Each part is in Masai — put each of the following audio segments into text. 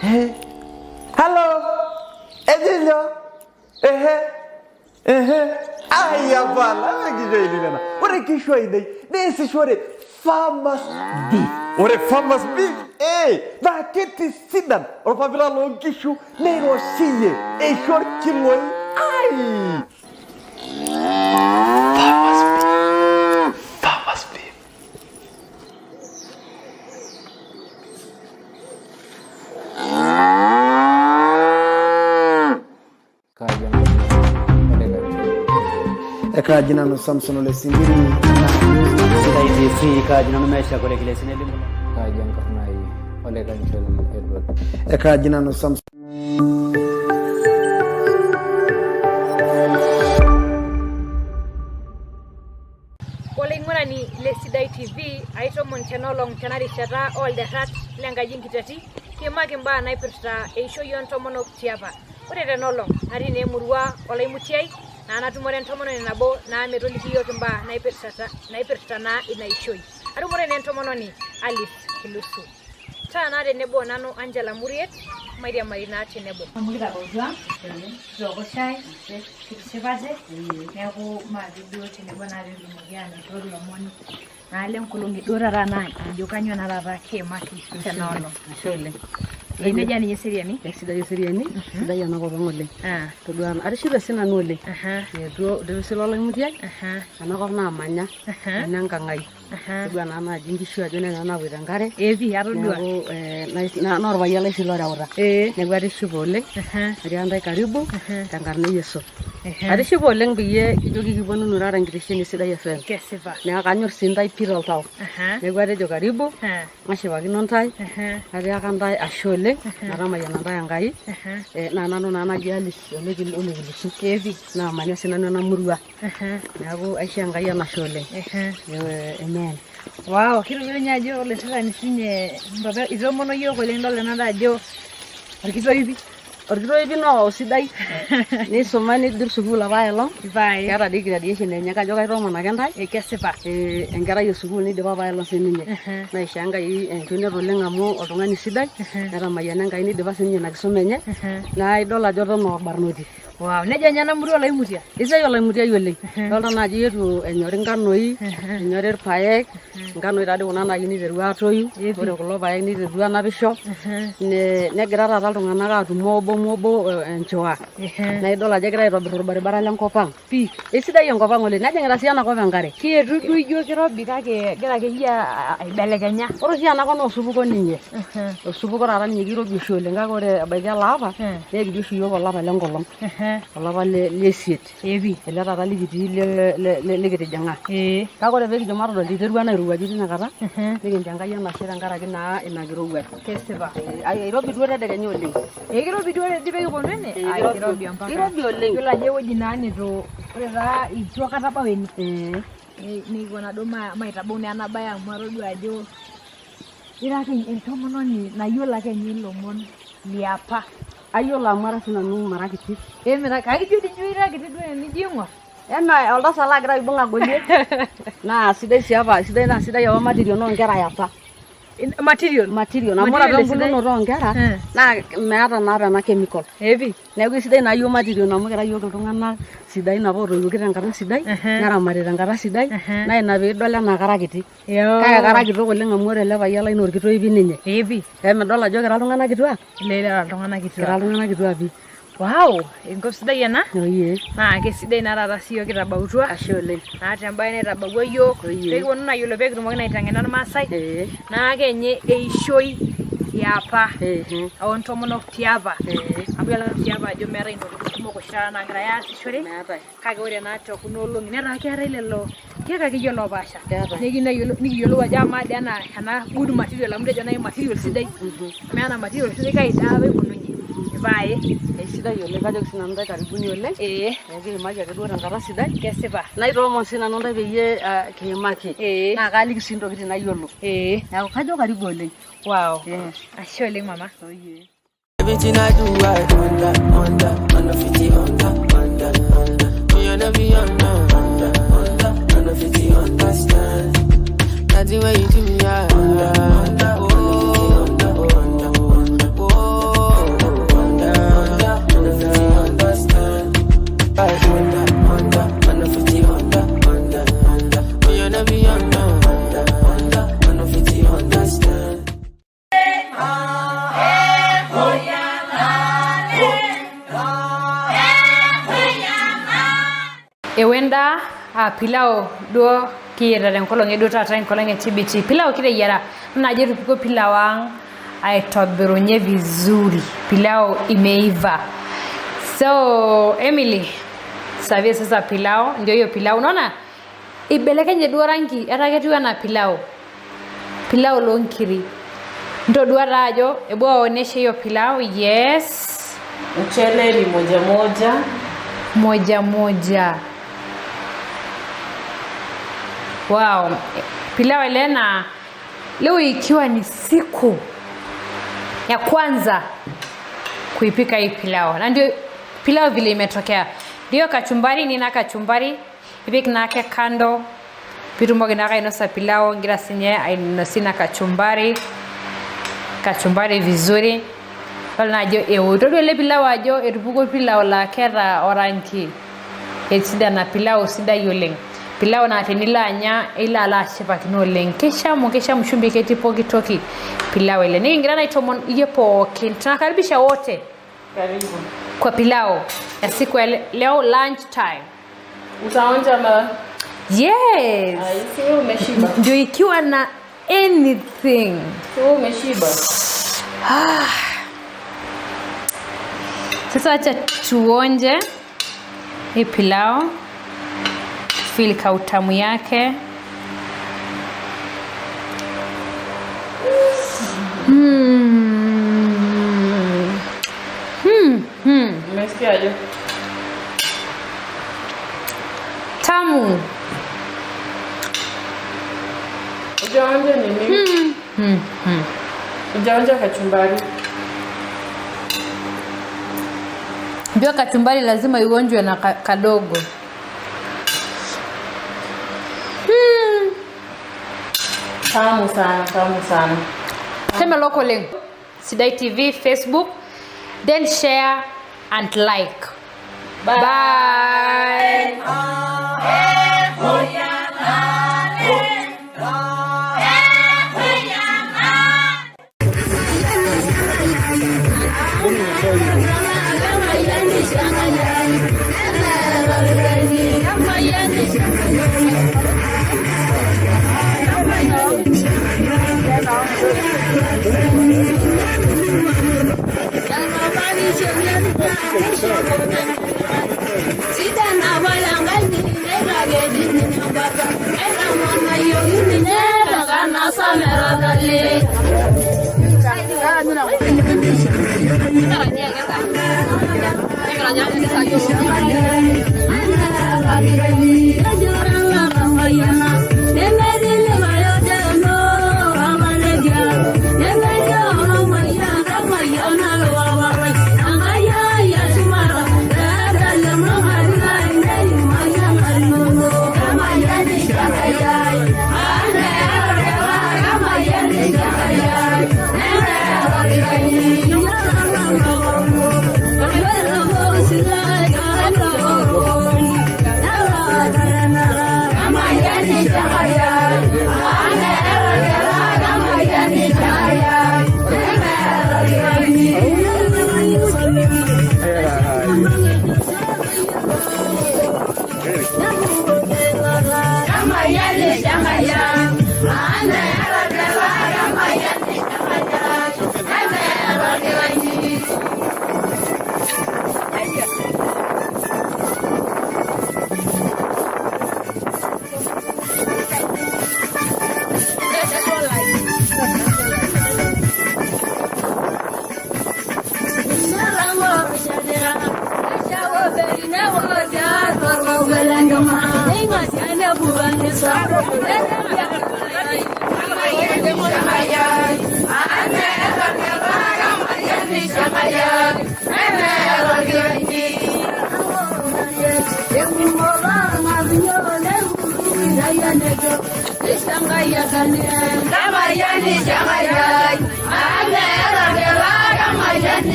Hey. Hello. Edilho. Ai, a bala, que joelho, ora que choide, nesse chore, famous bee. Ora famous bee. Ei, da que te sidan. Ora para virar longo que chu, nem rocinha. Ei, chore que loi. Ai. Famous bee. Ekajina no Samson le singiri Sidai TV kajina no mesha kore kile sineli mulo kajian karnai oleh kancel Edward ekajina no Samson Olengurani le Sidai TV aito montenolong tenari shata all the heart lengaji kitati kimaki mbaa naipirta eisho yon tomonok tiapa ore tenolong ari ne murua olaimutiai na natumore ntomononi nabo na metoliki yoke mbaa naipirta na inaishoi atumore ne ntomononi Alice Kilusu tana tenebo nanu Angela Muriet Maria Marina tenebo Mukita bozwa zoko chai kisibaze neku mazidio tenebo na rendi mugana tolu lomoni na ale nkulungi dora rana jokanyo na rara ke maki tenono shole ineja ni seriani sidai sidai yana ko bangole toduan ari shibe sina nole yedo de silo la mutiai ana ko na manya nanga ngai toduan ana jingi shua jone na wirangare evi arudua na norba yale silo raura ne gwari shibole ari andai karibu tangarne yeso ari shibole biye jogi kibonu nurara ngirisheni sidai FM kesiva ne akanyor sindai pirol tau ne gwari jo karibu mashiba kinontai ari akandai ashole narama yana ndaya ngai na nanu na nagiali ole kevi na manya sinanu na murua nabo aisha ngai yana shole amen wow kiro nyajo le sala nisinye mbaba izomono yoko le ndole nanda jo Orgiro no sidai ni somani dur sukula baelo vai kara degradation nyaka joga roma na gandai kesipa engara yo sukul ni de baelo sininye na ishanga yi enkene rolenga amu oltungani sidai era mayana ngai ni de basinye na kisumenye na idola jodo no barnoti wow neja nyana murua la imutia isa yo la imutia yole dolta na ji yetu enyori nganoi enyori paek nganoi tadi una na yini derua toyu ore kulo paek ni derua na bisho ne grata taltungana ka tumo mobo enchoa na idola jegira aitobir barabara lenkopang pi esidai enkopang ole najingira siana ko enkare kietu duijo kirobi kake gira keya aibelekenya ore siana ko no supuko ninye osupuko rara ninye kirobi shole ngake ore abaiki alapa nekijo shiyo olapa lenkolong olapa lesiet evi ele tata likiti likitijinga kake ore pekijo matodol iterua nairuwaji tinakata nikinjangai enashe tenkaraki naa ina kirowuaj kesipa airobi duo tedekenya oleng kirobi duo dipe kiponene kirobi ampaka kirobi oleng yolo aje woji na neto ore taa itu akata baweni nikona do maitabau ne anabaya amu atodua ajo iraki entomononi nayiolo ake nye lomon liapa ayiolo amara sinanu marakiti emira kakijo dijuira kiti duo enijingo ena oldasa lagira aibunga golie na sidai siapa sidai yawa material no nkera yapa material amora pembuluno ro nkera na meata na pena chemical evi neeku sidai na yo material namu kira yo iltung'ana sidai nabo royoki tenkata sidai neramari tenkata sidai na ina piidol ena kara kiti kake kara kitok oleng amu ore ele payian lai norkitoi pi ninye evi midol ajo kira iltung'ana kituak lele iltung'ana kituak pi wow enkop sidai ena oye na kesidai na taata siyo kitabautua ashe oleng na tembaye naitabawua yiok pekiponu na yiolo pekitumoki na aiteng'ena irmaasai na kenye eishoi yapa ontomonok tiapa amu yiolo tiapa ajo meetai intokitin kumok oshi taata naagirai aasishore kake ore naa tekuna olong'i netaa keetai lelo kiek akeyie lopaasha nikiyiolou ajo amaa dii ena good material amu tejo nai material sidai amu ena material sidai kai taa peikununye bae esidai oleng kajoki sinanu ntae karibuni oleng kiimaki ake duo tenkata sidai kesipa naitoomon sinanu ntae peyie kiimaki naa kaaliki sii ntokitin nayiolo neeku kajo karibu oleng wow ashe oleng mama everything I do I under 50 under you never be under 50 understand nothing when you do me under endaa pilau duo kiyera renkolong edo tata renkolong TBT pilau kile yera naje tupiko pilau ang aitobirunye vizuri pilau imeiva. So Emily savia sasa pilau ndio hiyo pilau unaona ibelekenye duo rangi ataketua na pilau lonkiri ndo duara ajo ebu aoneshe hiyo pilau. Yes, mchele ni moja. Wow, pilau Elena leo ikiwa ni siku ya kwanza kuipika hii pilau. Na ndio pilau vile imetokea. Ndio kachumbari nina kachumbari ipika nake kando. Vitu moja na inosa pilau ngira sinye ainosina kachumbari vizuri. Wala jo todo le pilau ajo erupuko pilau la kera oranki. Etsida na pilau sida yoleng. Pilau na tenila anya ila la shepa kinoleng. Kesha mshumbi keti poki toki pilau ile. Ngira na itomon yepo tunakaribisha wote. Karibu. Kwa pilau ya siku ya leo lunch time. Utaonja la? Yes. Sio umeshiba. Ndio ikiwa na anything. Sio umeshiba. Sasa acha tuonje hii pilau. Feel ka utamu yake. Umesikiaje? Tamu. Ujaonja nini? Ujaonja kachumbari. Ndio kachumbari lazima ionjwe na kadogo. Tamu sana. Sema loko link. Sidai TV Facebook. Then share and like. Bye. Hey,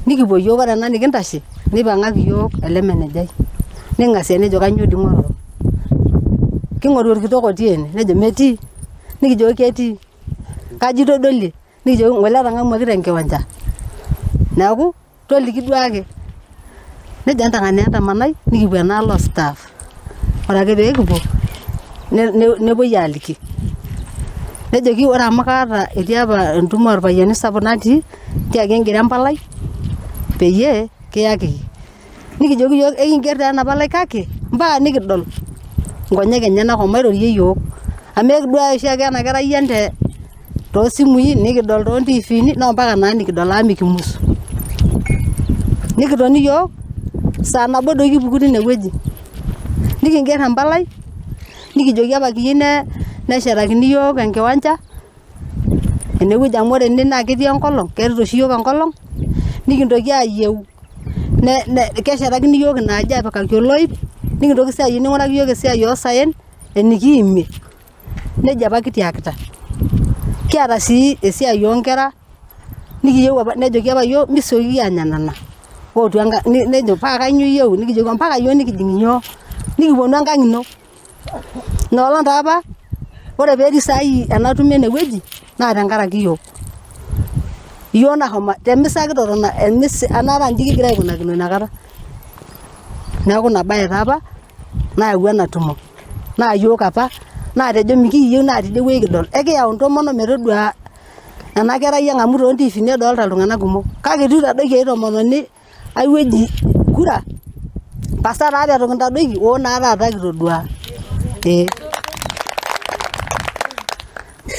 Nikipuo yiok ore ena nikintashe nipang'aki yiok ele menejai ning'asia nejo kanyoo dii ng'oru king'oru orkitok otii ene nejo metii nikijoki ketii kaji itodolie nikijoki ng'ole etang'amuaki tenkiwanja neeku toliki duake nejo entang'ani entamanai nikipuo enaalo staff ore ake pee kipuo nepuoi aaliki nejoki ore amu kaata etii apa entumo orpayiani sapuk natii tiaki engira empalai peyie kiyaki nikijoki yiok ekingerr taa ena palai kake mpaka nikidol nkonyek enyenak omairorie yiok amu ekiduaya oshiake ena kerai ente toosimui nikidol toontiifini naa mpaka naa nikidol amu mikimusu nikitoni yiok saa nabo doi kipuku tine wueji nikingerr empalai nikijoki apa kiyieu neshetakini yiok enkiwanja enewueji amu ore ene naa ketii enkolong ketii oshi yiok enkolong nikintoki ayieu keshetakini yiok inaaji apikaki oloip nikintoki sii ayieu ning'uraki yiok esiai oosaen enikiimie nejo apa kitiakita kiata sii esiai oonkera nikiyieu apa nejoki apa yiok misioki anya nena ootu nejo paa kanyoo iyieu nikijoki mpaka yiok nikijing inyoo nikiponu enkang ino inoolong taa apa ore peetii saai ena tumo enewueji naa tenkaraki yiok nashomo temisa kitotona anaata nji kigira aikunakino inakata neeku ina baye taa apa nayawua ena tumo naa yiok apa naatejo mikiyieu naa tidie wueji kidol ekiyau ntomonok metodua ena kerai ang amu toontiifini edolta iltung'anak kumok kake itu itadoiki ai tomononi ai wueji kura pasa taa peetu kintadoiki oo naa taata kitodua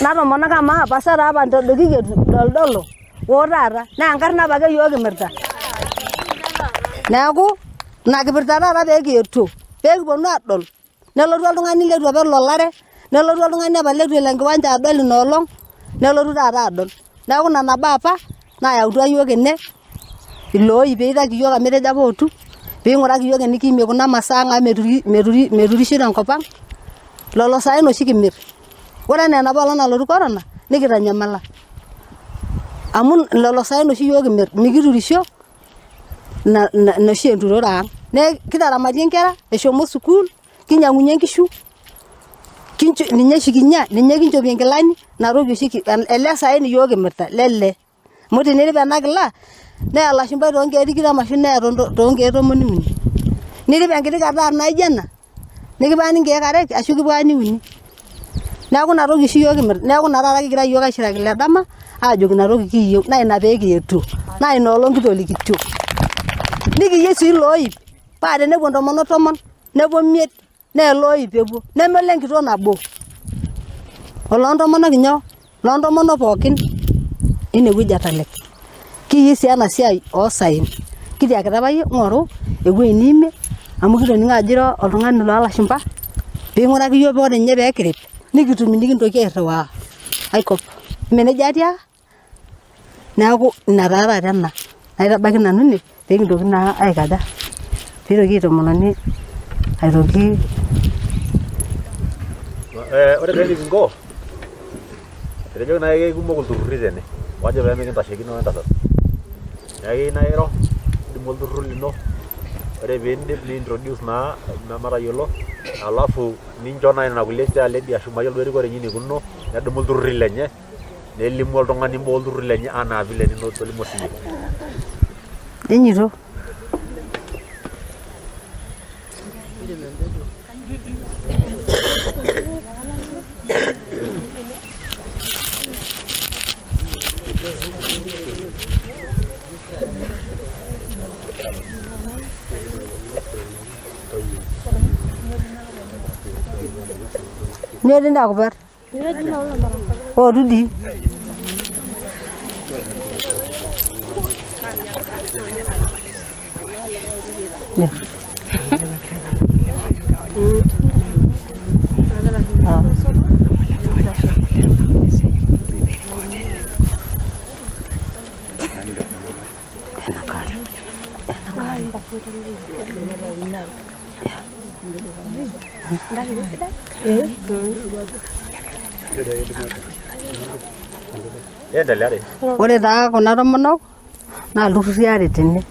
natomonok amaa pasa taa apa ntadoiki doldolo oo taata naa enkarna apa ake yiok kimirta neeku ina kipirta taata pee kietuo pee kiponu adol nelotu oltung'ani letu apa lolare nelotu oltung'ani apa letu elo enkiwanja adol inoolong nelotu taata adol neeku ina nabo apa nayautua yiok ene ilooi pee itaki yiok amu etejo apa ootu pee ing'uraki yiok enikiimie kuna masaa ang amu meturisho tenkop ang lolo saen oshi kimirr ore enaa enapa olong nalotu corona nikitanyamala amu lolo saen oshi yiok kimirr mikiturisho noshi enturore ang kitaramatie nkera eshomo sukuul kinyang'unyie nkishu ninye oshi kinya ninye kinchopie nkilani natoki oshi ele saen yiok kimirta lele amu tinirip ena kila neya lashumbai toonkeek tikitam ashu neya toonkeek 30 nirip enkiti kata naijo ena nikipaani nkeek are ashu kipaani 3 neeku ina toki oshi yiok kimirr neeku ina taata kigira yiok aishiraki le dama aajoki ina toki kiyieu naa ina pee kietuo naa ina olong kitolikitio nikiyieu sii loip paa tenepuo ntomonok 10 nepuo 5 naa eloip epuo nemelo enkitoo nabo olontomonok inyoo loontomonok pookin inewueji atalek kiyieu sii ena siai oosaen kitiakita apa yiok ng'oru ewueji niimie amu kitoning'o ajo ira oltung'ani loolashumba piing'uraki yiok ore ninye pee kirip nikitum nikintoki airriwaa aikop meneja atiaka neeku ina taa taata ena naitabaiki nanu ine pee kintoki naa aikaja piitoki aitomononi aitoki ore pee nikinko etejoki naa kekumok ilturrurri tene wajo pee mikintashekino entasat neeku naa iro idimu olturrur lino ore piindip ni introduce naa matayiolo alafu nincho naa nena kulie sialedi ashu mayiolo erikore inyi nikuno nedumu ilturrurri lenye nelimu oltung'ani mbaa olturrurri lenye anaa vile ninotolimuo siyie Enyito Nyerin dah kabar. Oh, Rudi. Ya. Ore taa kuna tomonok naa ilturruri are tene.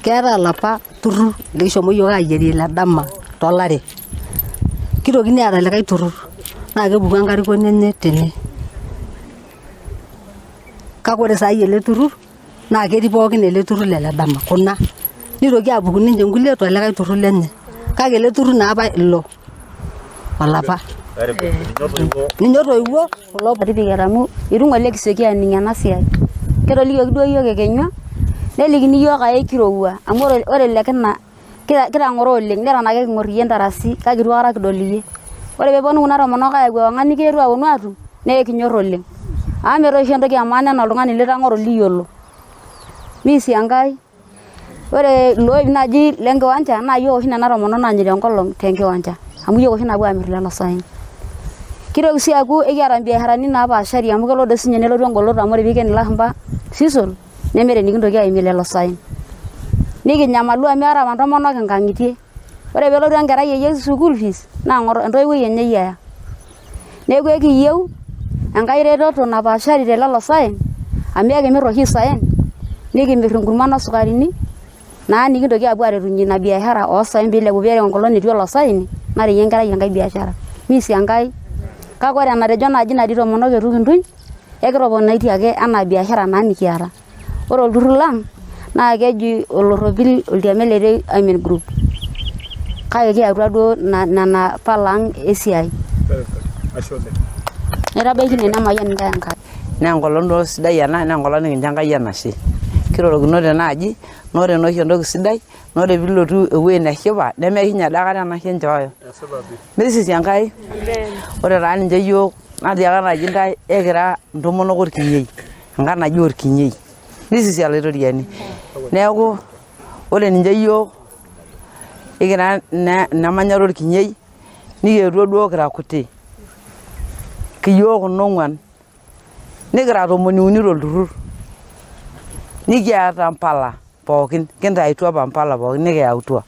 Keeta olapa turrur likishomo yiok ayierie ile dama tolare. Kitokini aata likae turrur naa kepuku enkarikoni enye tene. Kake ore saa ele turrur naa ketii pookin ele turrur lele dama kuna. Nitoki apuku ninche nkulie tolikae turrur lenye. Kake ele turrur naa apa ilo olapa. Ninyo toiwuo kulo patipiketa amu itu ng'ole kisioki aning ena siai. Ketolikioki duo yiok ekenyua nelikini yiok ae kirowua amu ore lekina kitang'oro oleng neton ake king'or iyie ntarasi kake itu aikata kidol iyie. Ore peeponu kuna tomonok ayau ewang'an nikiyetuo aponu atum nee kinyor oleng. Amu meeta oshi entoki emaana enaa oltung'ani litang'oro liyiolo. Misi enkae ore iloip naaji lenkiwanja naa yiok oshi nena tomonok naanyita enkolong tenkiwanja amu yiok oshi napuo amirr lelo saen. Kitoki sii aaku ekiata mbiasharani napaashari amu kelo doi sinye nelotu engoloto amu ore piiken ilashumba season nemeeta enikintoki aimie lelo saen. Nikinyamalu amu eeta apa ntomonok inkang'itie. Ore peelotu enkerai eyieu school fees naa entoiwuoi enye eyiaya. Neeku ekiyieu enkae retoto napaashari telelo saen amu ekimirr oshi isaen nikimirr inkurman osukarini naa nikintoki apuo aretunyie ina biashara oosaen piilepu pee enkolong etii olosaen nareyie enkerai enkae biashara. Misi enkae kake ore enatejo naaji natii tomonok etu kintuny ekitoponaitie ake enaa biashara naa nikiata. Ore olturrur lang naa keji olorropil oltiamilet Women Group. Kake kiatua duo nena pala ang esiai. Naitabaiki nena mayian ntae enkai. Naa enkolong duo sidai ena naa enkolong nikincho Enkai enashe. Kirorokino tenaaji naa ore enoshi entoki sidai naa ore piilotu ewuei neshipa nemekinya dakata enashe nchooyo. Mesisi Enkai. Ore taa ninche yiok natiaka naji ntae ekira ntomonok orkinyei. Enkai naji orkinyei. Mesisi olaitoriani. Neeku ore ninche yiok ikira nemanyara orkinyei nikietuo duo kira kuti. Kiyiok kuna ong'uan nikira 3 tolturrur. Nikiata mpala pookin kintaituo apa mpala pookin nikiyautua.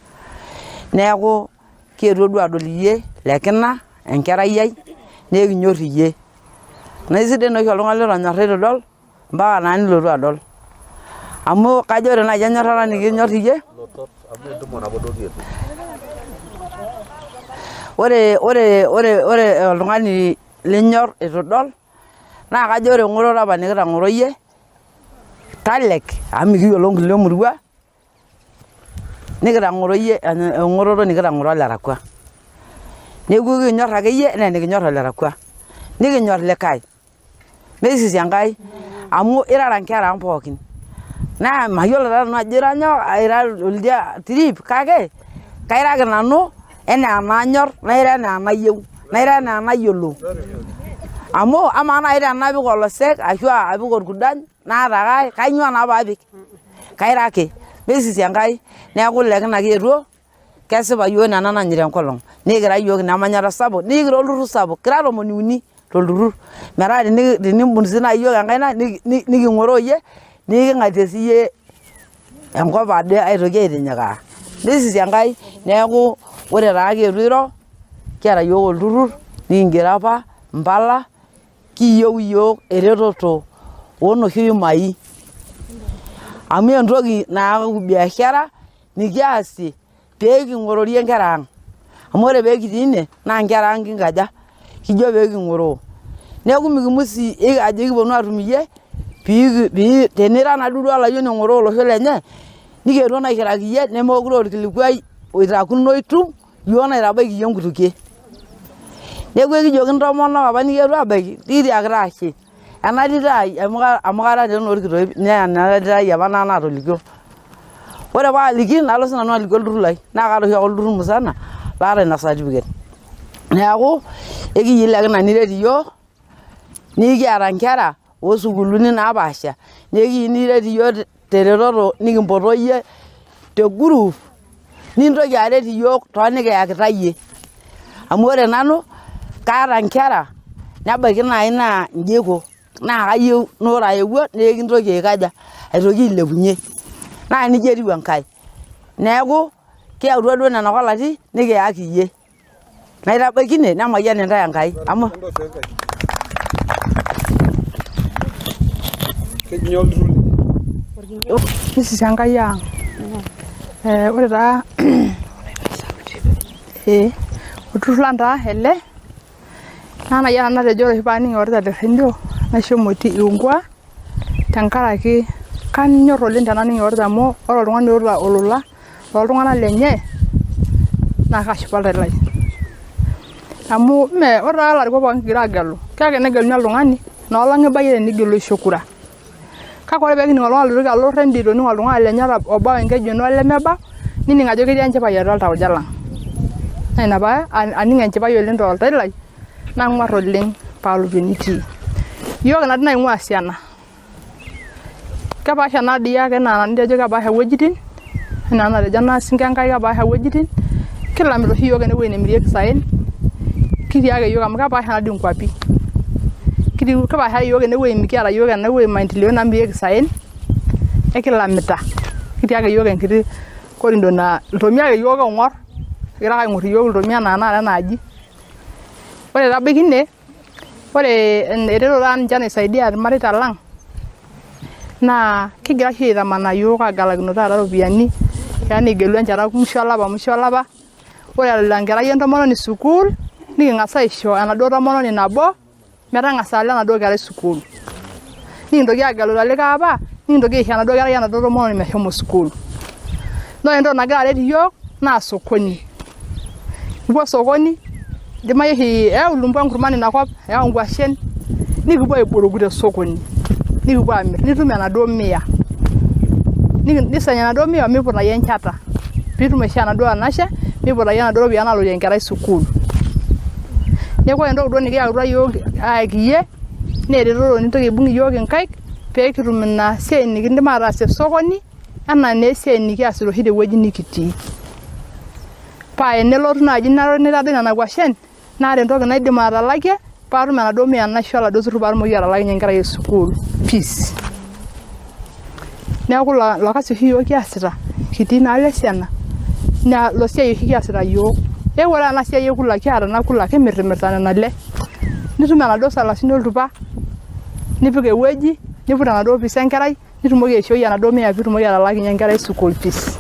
Neeku kietuo duo adol iyie lekina enkerai ai nekinyorr iyie. Naa sidai noshi oltung'ani lotonyorra itodol mpaka naa nilotu adol. Amu kajo ore naaji enyorrata nikinyorr iyie. Ore oltung'ani linyorr itodol naa kajo ore eng'oroto apa nikitang'oro iyie talek amu mikiyiolo nkulie murua nikitang'oro iyie eng'oroto nikitang'oro olerakwa. Neeku kinyorr akeyie enaa enikinyorr olerakwa. Nikinyorr likae. Mesisi Enkai amu irara nkera ang pookin. Naa mayiolo taa nanu ajo ira nyoo ira oldia trip kake kairaki nanu enaa enanyorr naira enaa enayieu naira enaa enayiolo. Amu amaa naaji tenapik olosek ashu apik orkudany naata kanyoo naa paapik. Kairaki. Mesisi Enkai. Neeku lekina kietuo kesipa yiok nena nanyita enkolong. Nikira yiok nemanyata sapuk nikira olturrur sapuk. Kira 3 tolturrur. Metaa tenimbung sii naaji yiok enkaina niking'oroo iyie niking'atie siiyie enkop ade aitoki aitinyikaa. Mesisi Enkai. Neeku ore taa kietuo iro kiata yiok olturrur nikingero apa mpala kiyieu yiok eretoto oonoshi imai. Amu entoki naaku biashara nikiasie pee king'ororie nkera ang. Amu ore pee kitii ine naa nkera ang kinkaja kijo pee king'oroo. Neeku mikimusi ajo kiponu atum iyie pii tenira naduo olayioni ong'oroo olosho lenye nikietuo naa aikiraki iyie nemeekure orkilikuai oitakuno itum iyiok naitabaiki iyie nkutukie. Neeku ekijoki ntomonok apa nikietuo abaiki tikiakita ashe. Ena tito ai amu kara taa enorkitoip naa ena tito ai apa natolikio. Ore paaliki nalo sinanu aliki olturrur lai naa kaata oshi ake olturrur musana laata ina certificate. Neeku ekiyilakina niret iyiok nikiata nkera osukuulini napaasha nekiyieu niret iyiok teretoto nikimpoto iyie te group nintoki aret iyiok tonikiyakita iyie. Amu ore nanu kaata nkera nebaiki naaji naa inji iko naa kayieu naa ore aewuo naa kintoki aikaja aitoki ailepunye naa nijia etiu enkai. Neeku kiyautua duo nena kolati nikiyaki iyie. Naitabaikine nemayian intae Enkai amu Mrs. Enkai ang. Ore taa olturrur lang taa ele naa nayieu natejo ore oshi paaning eorita te rendio nashomo Iungwa tenkaraki kanyorr oleng tenaning eorita amu ore oltung'ani oota olola looltung'anak lenye naa kashipa lai. Amu ore taa ilarikok pookin kigira aagelu kake negeluni oltung'ani noolong ibayie tenigelu aisho kura. Kake ore peekining oltung'ani loitoki alo rendio itoning oltung'ani lenye obao enkeju eno olemebao nining ajo ketii enchipai atua oltauja lang. Naa ina paa aning enchipai oleng toltai lai nang'warr oleng paalotu enitii. Iyiok natii naing'ua Siana. Kepaasha naa dii ake enaa enitejo kepaasha wuejitin enaa enatejo ena Sinke Enkai kepaasha wuejitin kilamita oshi iyiok enewueji nemirieki isaen kitii ake iyiok amu kepaasha naa dii nkwapi. Kepaasha iyiok enewueji mikiata iyiok enewueji maendeleo namirieki isaen ekilamita. Kitii ake iyiok enkiti korido naa iltomia ake iyiok oing'orr egira ake aing'orr iyiok iltomia enaa tanakata enaaji. Ore etabaiki ine ore eretoto taa ninche naisaidia irmareita lang naa kigira oshi aitamanaa iyiok aagelakino taata iropiyiani yaani igelu enchata musho olapa. Ore elo enkerai entomononi sukuul niking'as aisho enaduo tomononi nabo metang'asa alo enaduo kerai sukuul. Nikintoki aagelu tolikae apa nikintoki aisho enaduo kerai enaduo tomononi meshomo sukuul. Naa ore entoki nagira aret iyiok naa sokoni. Kipuo sokoni idimayu oshi eyau Lumbwa nkurman inakop eyau nkwashen nikipuo aiboroki te sokoni nikipuo aamirr nitum enaduo 100. Nisanya enaduo 100 miputayie enchata piitum aishoo enaduo anashe miputayie enaduo ropiyiani naalotie enkerai sukuul. Neeku ore entoki duo nikiyautua iyiok ayaki iyie naa eretoto nintoki aibung iyiok inkaik pee kitum ina siai nikindim ataas te sokoni enaa naa esiai nikiasita oshi tewueji nikitii. Paa enelotu naaji nitadou nena kwashen naata entoki naidim atalakie paatum enaduo 100 naisho oladuo turrur paatumoki atalakinyie enkerai e sukuul fees. Neeku ilo kasi oshi iyiok kiasita kitii inaalo Siana naa ilo siai oshi kiasita iyiok. Neeku ore ena siai ekula kiata ena kula kimirrimirta nena ale nitum enaduo 30 oltupa nipik ewueji niput enaduo fees enkerai nitumoki aishoi enaduo 100 piitumoki atalakinyie enkerai sukuul fees.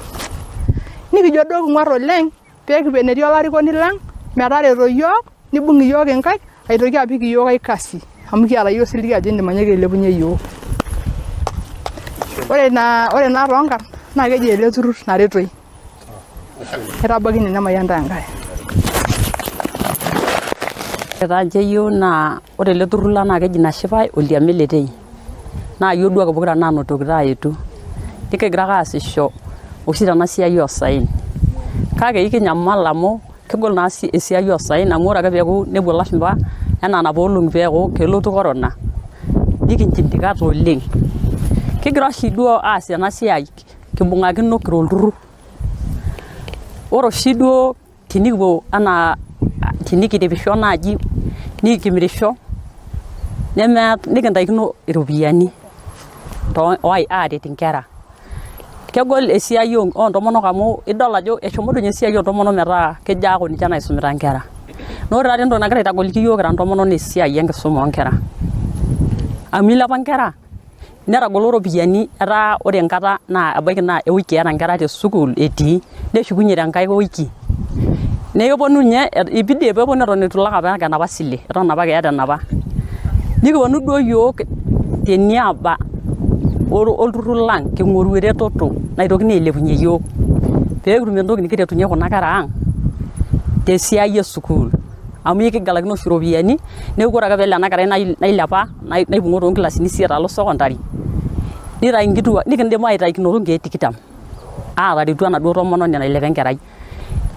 Nikijo duo king'warr oleng pee kipuo enetii olarikoni lang metareto iyiok nibung iyiok inkaik aitoki apik iyiok ai kasi amu kiata iyiok osiligi ajo indim anyaaki ailepunye iyiok. Ore naa toonkarn naa keji ele turrur naretoi. Etabaikine nemayian intae Enkai. Ore taa nche iyiok naa ore ele turrur lang naa keji Nashipai Oldiame Letei. Naa iyiok duo ake pokira naanotoki aetu. Nikigira ake aasisho oshi tena siai oosaen. Kake ikinyamal amu kegol naa esiai oosaen amu ore ake peeku nepuo ilashumba enaa napa olong'i peeku kelotu corona nikinchindikata oleng. Kigira oshi duo aas ena siai kibung'akino kira olturrur. Ore oshi duo tenikipuo enaa tenikiripisho naaji nikimirisho nikintaikino iropiyiani aaret inkera. Kegol esiai oontomonok amu idol ajo eshomo doi ninye esiai oontomonok metaa kejo aaku ninche naisumita nkera. Naa ore taata entoki nagira aitagoliki iyiok kira ntomonok naa esiai enkisuma oonkera. Amu ilepa nkera netagolo iropiyiani etaa ore enkata naa ebaiki naa ewiki eeta nkera te sukuul etii neshukunye tenkae wiki. Neeku epwonu ninye ibidi peepwonu eton itu ilak apa enapa sile eton apake eeta enapa. Nikipwonu duo iyiok teniaba olturrur lang king'oru eretoto naitokini ailepunye iyiok pee kitum entoki nikiretunye kuna kera ang te siai e sukuul amu ekigalakino oshi ropiyiani neeku ore ake peelo ena kerai nailepa naibung'o toonkilasini 8 alo secondary nitai nkituak nikindim aitaikinoto nkeek 20 aataretu enaduo tomononi nailepa enkerai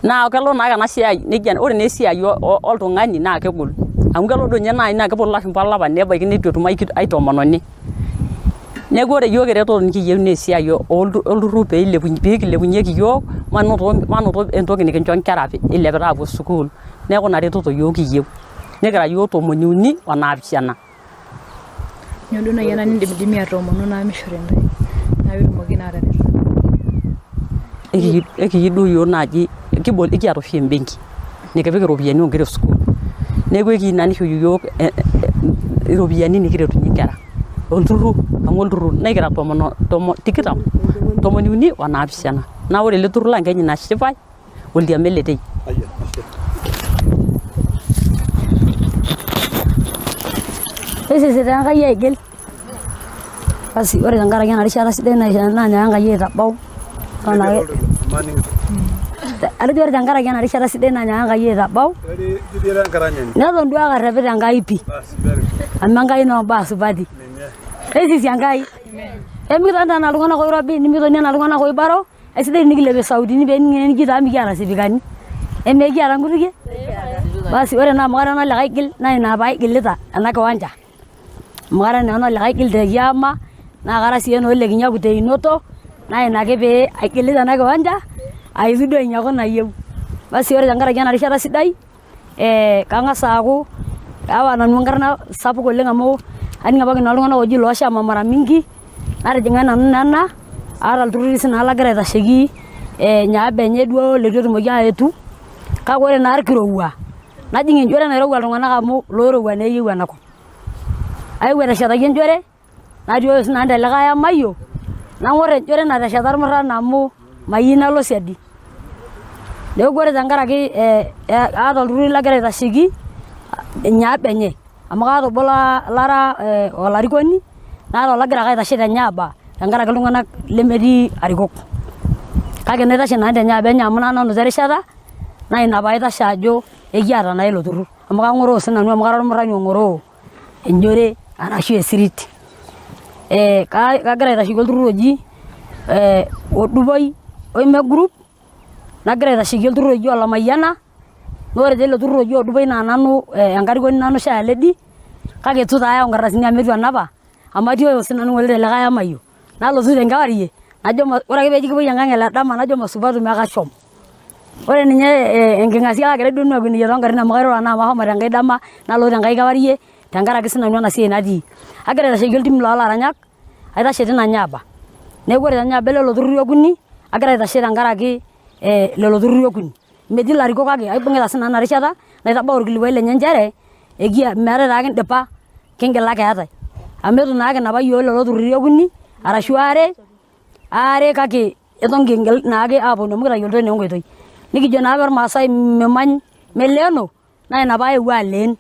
naa kelo naake ena siai nejia ore naa esiai oltung'ani naa kegol amu kelo duo ninye naaji naa keponu ilashumpa olapa nebaiki neitu etum ai tomononi neeku ore yiok eretoto nikiyieu naa esiai olturrur peekilepunyieki yiok manoto entoki nikincho nkera ilepita aapuo sukuul neeku ina retoto yiok kiyieu nikira yiok 37 Nyoo duo naaji ena nindimidimi atoomonu naa mishori ntae naa peetumoki naa ataret ekiyieu duo yiok naaji ekiata oshi embenki nikipik iropiyiani oonkera esukuul neeku ekiyieu naa nisho yiok iropiyiani nikiretunyie nkera olturrur amu olturrur nekira 37 naa ore ele turrur lang keji Nashipai oldiame letei Esisita Enkai aigil basi ore tenkaraki ena rishata sidai naanyaaka Enkai aitabau atejo ore tenkaraki ena rishata sidai naanyaaka Enkai aitabau neton duo ake arrepita Enkai pii amu Enkai noombaa supati esisi Enkai emikitoni enaa iltung'anak oirobi nimikitoni enaa iltung'anak oibaro esidai nikilepie sautini peening'eni nijo taa mikiata sipikani emekiata nkutukie basi ore naa amu kara nanu likae gil naa ina paaigilita ena kiwanja amu kara nanu likae gil te kiama naa kara sii enoo le kinyaku teinoto naa ina ake pee aigilita ena kiwanja aitu duo ainyaku nayieu basi ore tenkaraki ena rishata sidai kang'as aaku aawa nanu enkarna sapuk oleng amu aning apake naa iltung'anak oji looshama mara mingi natijing'a nanu nena aata ilturruri sii naa lagira aitasheki nyaaba enye duo leitu etumoki aetu kake ore naa irkirowua najing enchore nairowua iltung'anak amu loirowua naa eyieu enakop aewuo ateshetaki enchore natii oshi nanu telikae amayioo nang'or enchore natesheta irmurran amu mayieu nalo siadi neeku ore tenkaraki aata olturruri lagira aitasheki nyaaba enye amu kaata obo lara olarikoni naata olagira ake aitashe tenyaaba tenkaraki iltung'anak lemetii arikok kake naitashe nanu tenyaaba enye amu nanu terishata naa ina paitashe ajo ekiata naa ilo turrur amu kang'oroo sinanu amu kara ormurrani ong'oroo enchore arashu esirit kagira aitasheki olturrur oji Odupoi Oime Group nagira aitasheki olturrur oji Olamayiana naa ore teilo turrur oji Odupoi naa nanu enkarikoni nanu Shaya Lady kake itu taa ayau nkardasini amu itu anapa amu atii sinanu ng'ole telikae amayioo nalotu tenkewarie najo ore ake peeji kipuoi enkang ele dama najo masupatu mekashom ore ninye enking'asia kagira duo nanu akwenikie toonkarrin amu kairura naa amu ahomo tenkae dama nalotu tenkae kewarie tenkaraki sinanu ena siai natii agira aitasheki oltim loolaranyak aitashe tina nyaaba neeku ore tenyaaba lelo turruri okuni agira aitashe tenkaraki lelo turruri okuni metii ilarikok kake aibung'ita sinanu ena rishata naitabau orkilikuai lenye nchere meetai taa kindipa kingil ake eetai amu itu naa kinapa yiok lelo turruri okuni arashu aare kake eton kingil naake aaponu amu kitayiolito naa enkoitoi nikijo naa ormaasai memany meleeno naa ina paayewuo aleen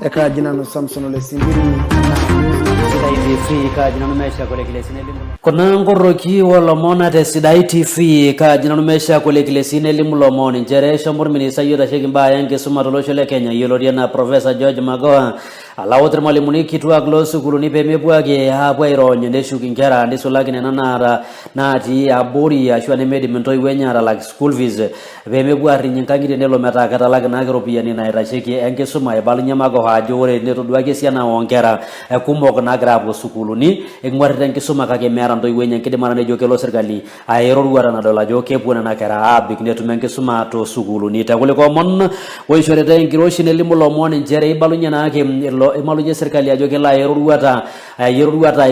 Kaji nanu Samson Ole Simbiri Sidai TV kaji nanu mesha kule kilesine limu kuna ngoroki walomona te Sidai TV kaji nanu mesha kule kilesine limu lomoni njere shambur minisa yota sheki mbaya nkisuma tolosho le Kenya yoloria na Professor George Magoha alawotre malimuni kitwa glosu kuluni pemebwage hapo ironye ndeshuki nkera ndisolaki nana nati aburi ashwa ne medi mentoi wenyara like school fees pemebwari nyinkangire nelo meta katalaki na kiropiani na irasheki enkisuma ebalunya Magoha ajo ore netodwake siana onkera kumok na grapo sukuluni engwarita enkisuma kake mera ntoi wenya nkidimana nejo kelo serikali aeroruara na dola jo kepuna na kera abik netume enkisuma to sukuluni takule komon woishoreta enkiroshi nelimu lomoni njere ibalunya nake imalunye serikali ajo kela yeruruata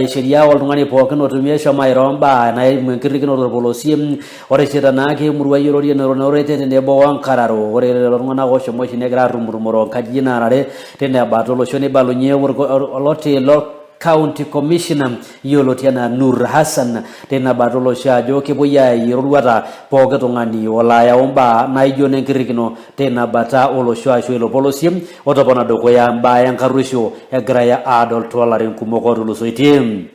sheria oltung'ani pookin otumie shoma iromba na enkirikino torpolosie ore sheta nake murua yerorie norete tenebo wankararo ore iltung'ana oshomo shinegira rumurumoro kaji narare tene batolo shoni balunye olote County Commissioner yolotiana Nur Hassan tena batolo shajo kepoya yeruruata poke tongani olaya omba naijo nenkirikino tena bata olosho asho elo polosim otopona dokoya mbaya nkarusho egraya adult tolerance kumoko tulusoitim.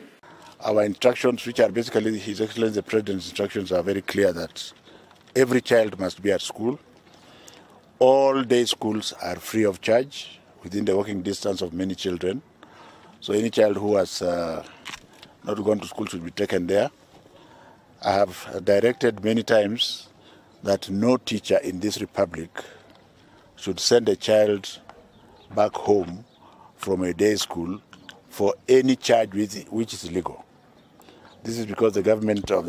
Our instructions, which are basically His Excellency the President's instructions, are very clear that every child must be at school. All day schools are free of charge within the walking distance of many children. So any child who has not gone to school should be taken there. I have directed many times that no teacher in this republic should send a child back home from a day school for any charge which is legal. This is because the government of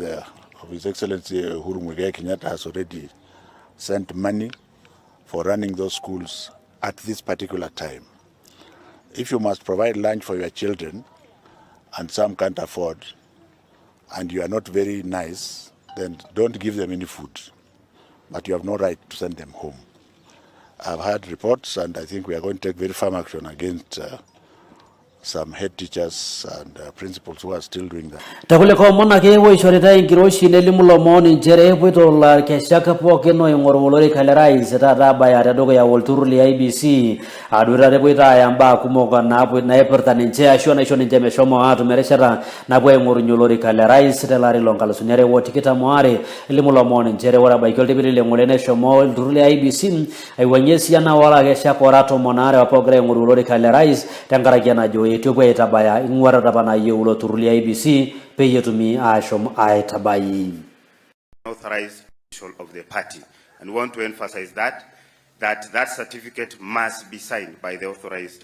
His Excellency Uhuru Muigai Kenyatta has already sent money for running those schools at this particular time. If you must provide lunch for your children and some can't afford, and you are not very nice, then don't give them any food. But you have no right to send them home. I've had reports, and I think we are going to take very firm action against some head teachers and principals who are still doing that. Takule ko mona ke wo ishorita ingiroshi nelimu lomoni njere pwito la keshaka poke no yongorolori kalerai seta raba ya dogo ya Wolturuli IBC adura repwita yamba kumoka na pwe na eperta ninche ashona ishoni njeme shomo atu mereshara na pwe ngorunyolori kalerai seta lari lonkalo sunyare wo tikita moare limu lomoni njere wala baikol tibiri lengolene shomo Wolturuli IBC aiwanyesi yana wala keshaka orato monare wapogre ngorolori kalerai tangara kiana joe Ethiopia itabaya ingwara tabana yeulo Turuli IBC peyetumi ashom aitabai authorized official of the party, and want to emphasize that certificate must be signed by the authorized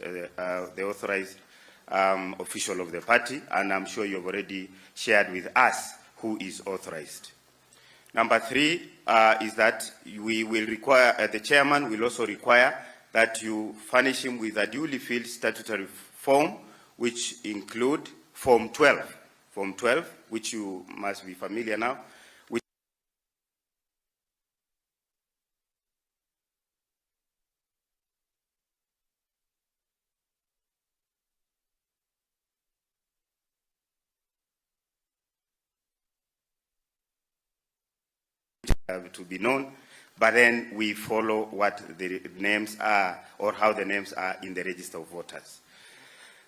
official of the party, and I'm sure you've already shared with us who is authorized. Number 3 is that we will require the chairman will also require that you furnish him with a duly filled statutory form, which include Form 12, which you must be familiar now, which to be known, but then we follow what the names are or how the names are in the register of voters.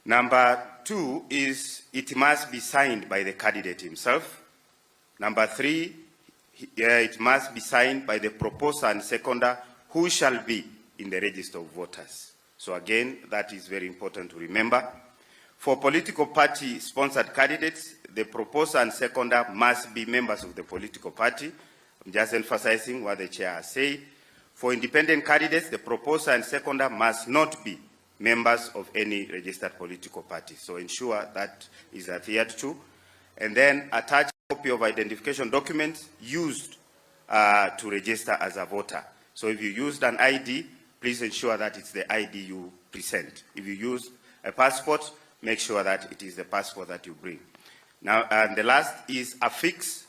Number 2 is it must be signed by the candidate himself. Number 3, it must be signed by the proposer and seconder who shall be in the register of voters. So again, that is very important to remember. For political party sponsored candidates, the proposer and seconder must be members of the political party. I'm just emphasizing what the chair has said. For independent candidates, the proposer and seconder must not be members of any registered political party. So ensure that is adhered to. And then attach a copy of identification documents used to register as a voter. So if you used an ID, please ensure that it's the ID you present. If you use a passport, make sure that it is the passport that you bring. Now, and the last is affix.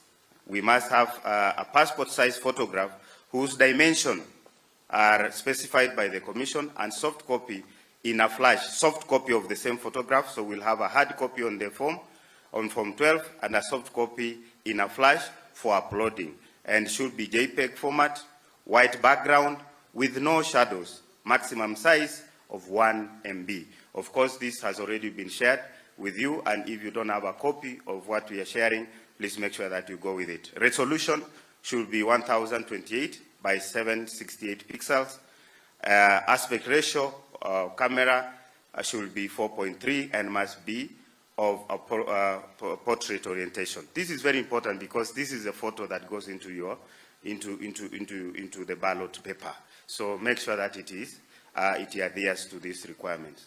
We must have a passport-size photograph whose dimensions are specified by the Commission, and soft copy in a flash, soft copy of the same photograph. So we'll have a hard copy on the form, on Form 12, and a soft copy in a flash for uploading. And should be JPEG format, white background, with no shadows, maximum size of 1 MB. Of course, this has already been shared with you, and if you don't have a copy of what we are sharing, please make sure that you go with it. Resolution should be 1028 by 768 pixels. Aspect ratio camera should be 4.3 and must be of a portrait orientation. This is very important because this is a photo that goes into your into the ballot paper. So make sure that it adheres to these requirements.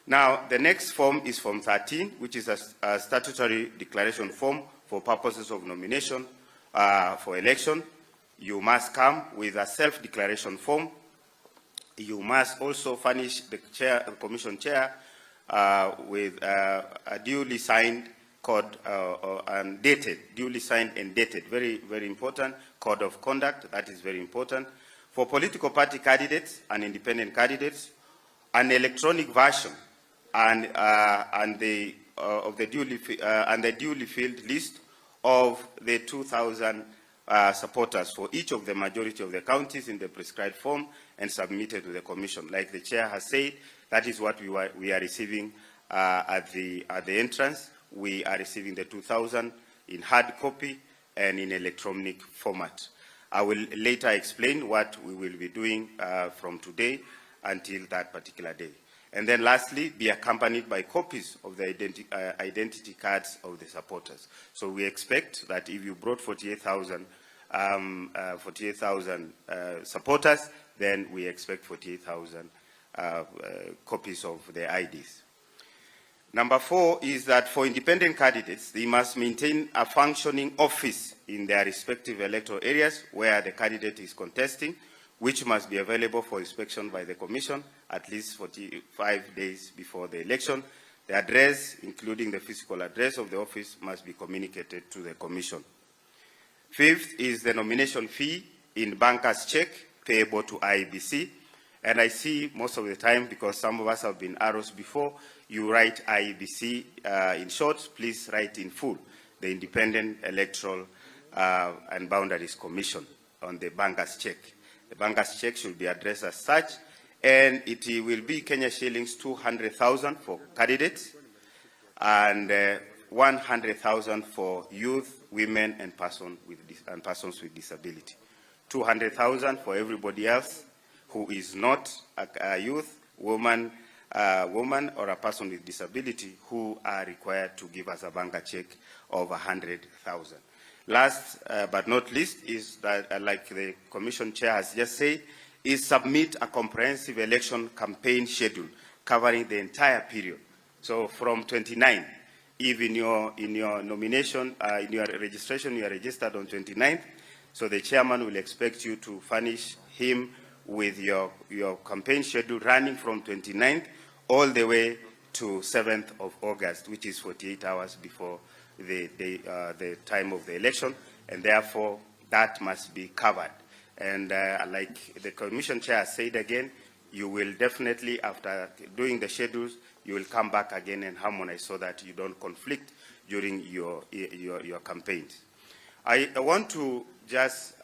Now, the next form is Form 13, which is a statutory declaration form for purposes of nomination for election. You must come with a self-declaration form. You must also furnish the commission chair with a duly signed code and dated, duly signed and dated. Very, very important. Code of conduct, that is very important. For political party candidates and independent candidates, an electronic version and the duly filled list of the 2,000 supporters for each of the majority of the counties in the prescribed form and submitted to the commission. Like the chair has said, that is what we are receiving at the entrance. We are receiving the 2,000 in hard copy and in electronic format. I will later explain what we will be doing from today until that particular day. And then lastly, be accompanied by copies of the identity cards of the supporters. So we expect that if you brought 48,000 supporters, then we expect 48,000 copies of their IDs. Number 4 is that for independent candidates, they must maintain a functioning office in their respective electoral areas where the candidate is contesting, which must be available for inspection by the Commission at least 45 days before the election. The address, including the physical address of the office, must be communicated to the Commission. 5th is the nomination fee in banker's check payable to IEBC. And I see most of the time, because some of us have been arrows before, you write IEBC in short. Please write in full the Independent Electoral and Boundaries Commission on the banker's check. The banker's check should be addressed as such, and it will be Kenya shillings 200,000 for candidates and 100,000 for youth, women, and persons with disability. 200,000 for everybody else who is not a youth, woman, or a person with disability who are required to give us a banker check of 100,000. Last but not least is that, like the Commission Chair has just said, is submit a comprehensive election campaign schedule covering the entire period. So from 29, if in your nomination, in your registration, you are registered on 29th, so the chairman will expect you to furnish him with your campaign schedule running from 29th all the way to 7th of August, which is 48 hours before the time of the election, and therefore that must be covered. And like the Commission Chair said again, you will definitely, after doing the schedules, you will come back again and harmonize so that you don't conflict during your campaigns. I want to just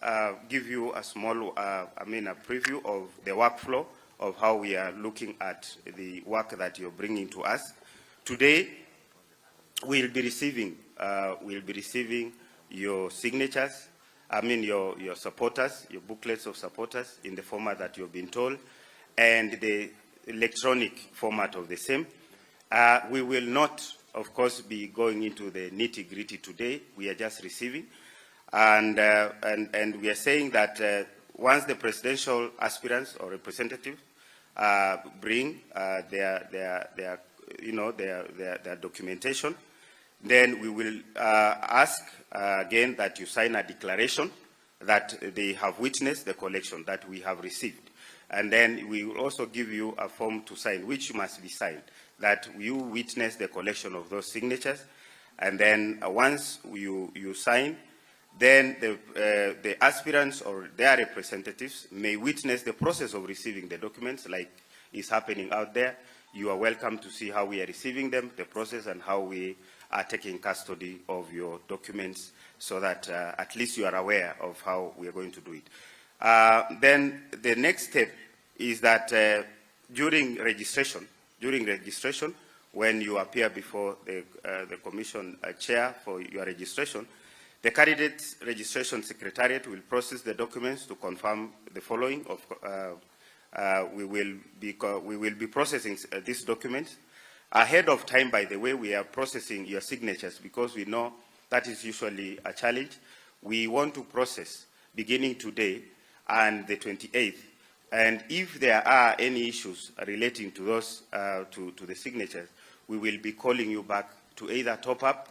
give you a small, a preview of the workflow of how we are looking at the work that you're bringing to us. Today, we'll be receiving your signatures, your supporters, your booklets of supporters in the format that you've been told, and the electronic format of the same. We will not, of course, be going into the nitty-gritty today. We are just receiving. And we are saying that once the presidential aspirants or representatives bring their documentation, then we will ask again that you sign a declaration that they have witnessed the collection that we have received. And then we will also give you a form to sign, which must be signed, that you witness the collection of those signatures. And then once you sign, then the aspirants or their representatives may witness the process of receiving the documents, like is happening out there. You are welcome to see how we are receiving them, the process, and how we are taking custody of your documents, so that at least you are aware of how we are going to do it. Then the next step is that during registration, when you appear before the Commission Chair for your registration, the Candidates Registration Secretariat will process the documents to confirm the following. We will be processing these documents ahead of time. By the way, we are processing your signatures because we know that is usually a challenge. We want to process beginning today and the 28th. And if there are any issues relating to those, to the signatures, we will be calling you back to either top up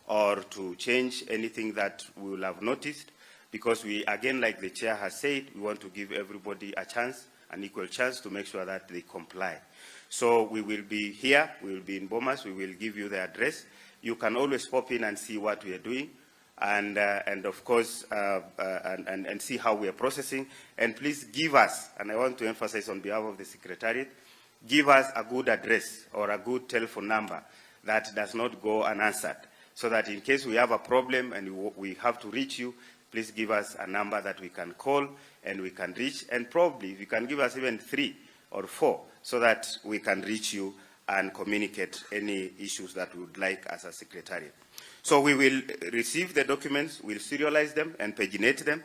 or to change anything that we will have noticed, because we, again, like the chair has said, we want to give everybody a chance, an equal chance, to make sure that they comply. So we will be here, we will be in Bomas, we will give you the address. You can always pop in and see what we are doing, and of course, and see how we are processing. And please give us, and I want to emphasize on behalf of the Secretariat, give us a good address or a good telephone number that does not go unanswered, so that in case we have a problem and we have to reach you, please give us a number that we can call and we can reach, and probably if you can give us even 3 or 4, so that we can reach you and communicate any issues that we would like as a Secretariat. So we will receive the documents, we'll serialize them and paginate them.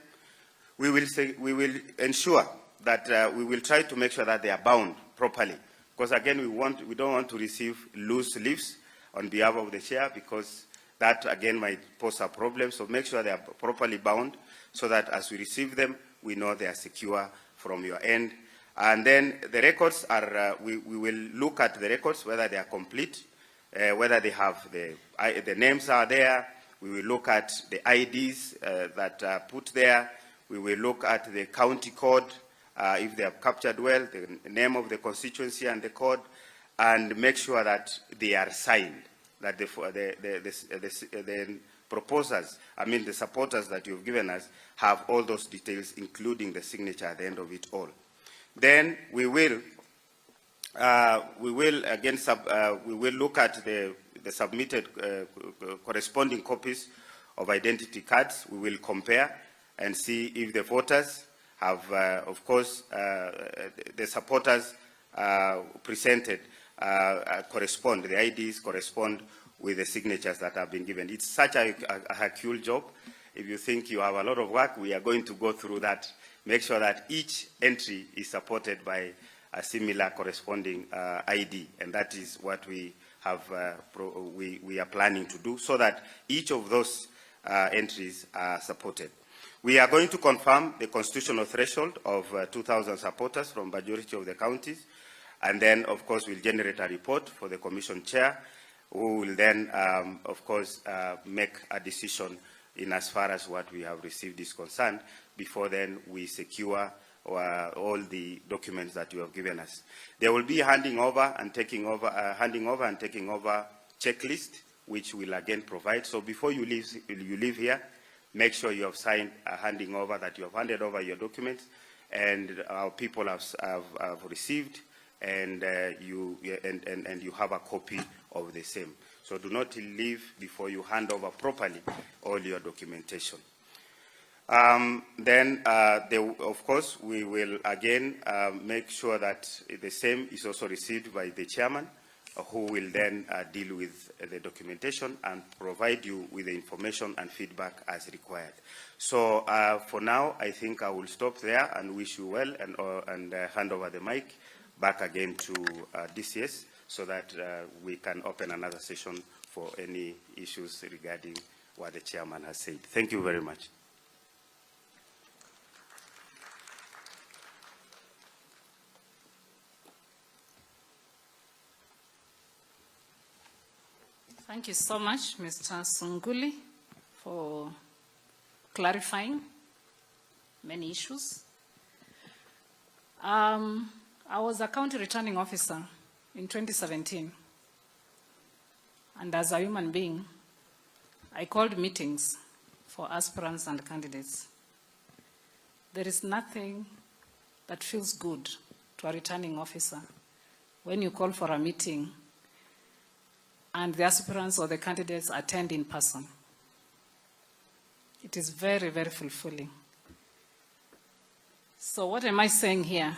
We will ensure that we will try to make sure that they are bound properly. Because again, we don't want to receive loose leaves on behalf of the chair, because that again might pose a problem. So make sure they are properly bound so that as we receive them, we know they are secure from your end. And then the records are, we will look at the records, whether they are complete, whether they have the names are there. We will look at the IDs that are put there. We will look at the county code, if they are captured well, the name of the constituency and the code, and make sure that they are signed, that the proposers, the supporters that you've given us, have all those details, including the signature at the end of it all. Then we will again look at the submitted corresponding copies of identity cards. We will compare and see if the voters have, of course, the supporters presented correspond, the IDs correspond with the signatures that have been given. It's such a Hercule job. If you think you have a lot of work, we are going to go through that. Make sure that each entry is supported by a similar corresponding ID, and that is what we have. We are planning to do, so that each of those entries are supported. We are going to confirm the constitutional threshold of 2,000 supporters from majority of the counties, and then, of course, we'll generate a report for the commission chair, who will then, of course, make a decision in as far as what we have received is concerned. Before then, we secure all the documents that you have given us. There will be handing over and taking over checklist, which we'll again provide. So before you leave here, make sure you have signed a handing over, that you have handed over your documents, and our people have received, and you have a copy of the same. So do not leave before you hand over properly all your documentation. Then, of course, we will again make sure that the same is also received by the chairman, who will then deal with the documentation and provide you with the information and feedback as required. So for now, I think I will stop there and wish you well, and hand over the mic back again to DCS, so that we can open another session for any issues regarding what the chairman has said. Thank you very much. Thank you so much, Mr. Sunguli, for clarifying many issues. I was a county returning officer in 2017, and as a human being, I called meetings for aspirants and candidates. There is nothing that feels good to a returning officer when you call for a meeting and the aspirants or the candidates attend in person. It is very, very fulfilling. So what am I saying here?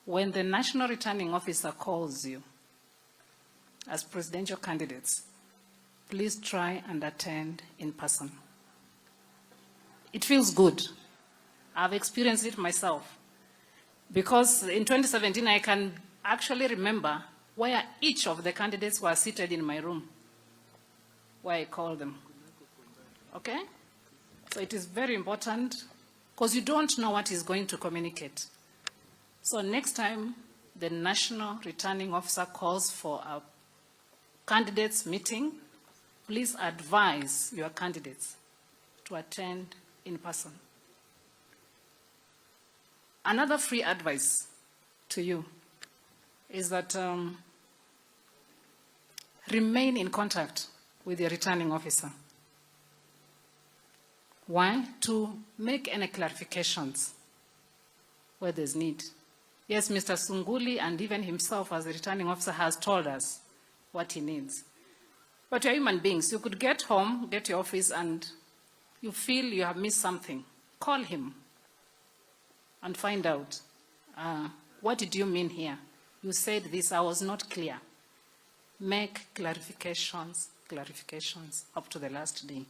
When the national returning officer calls you as presidential candidates, please try and attend in person. It feels good. I've experienced it myself. Because in 2017, I can actually remember where each of the candidates were seated in my room, where I called them. Okay? So it is very important, because you don't know what is going to communicate. So next time the national returning officer calls for a candidates meeting, please advise your candidates to attend in person. Another free advice to you is that remain in contact with your returning officer. Why? To make any clarifications where there's need. Yes, Mr. Sunguli and even himself as the returning officer has told us what he needs. But you're human beings. You could get home, get to your office, and you feel you have missed something. Call him and find out, what did you mean here? You said this, I was not clear. Make clarifications up to the last day.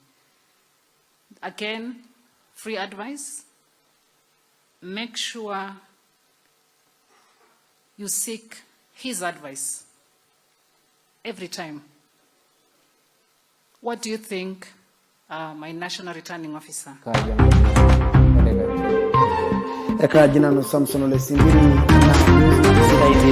Again, free advice, make sure you seek his advice every time. What do you think, my national returning officer? Eka jina no Samson Ole Simbiri na